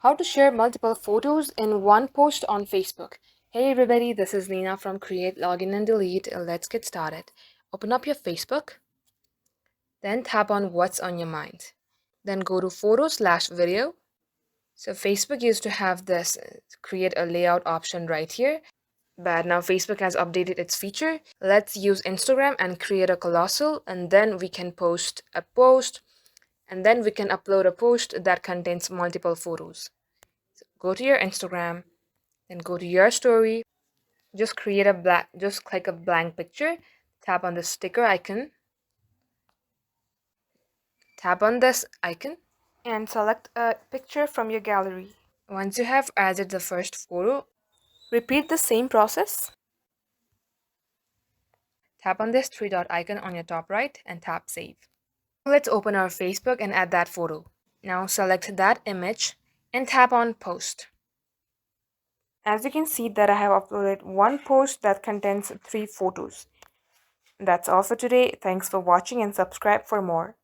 How to share multiple photos in one post on Facebook. Hey everybody, this is Nina from Create, Login and Delete. Let's get started. Open up your Facebook, then tap on What's on Your Mind. Then go to photo/video. So Facebook used to have this create a layout option right here, but now Facebook has updated its feature. Let's use Instagram and create a colossal, and then we can post a post, and then we can upload a post that contains multiple photos. So go to your Instagram, then go to your story, just click a blank picture, tap on the sticker icon, tap on this icon, and select a picture from your gallery. Once you have added the first photo, repeat the same process. Tap on this three dot icon on your top right and tap save. Let's open our Facebook and add that photo. Now select that image and tap on post. As you can see that I have uploaded one post that contains 3 photos. That's all for today. Thanks for watching and subscribe for more.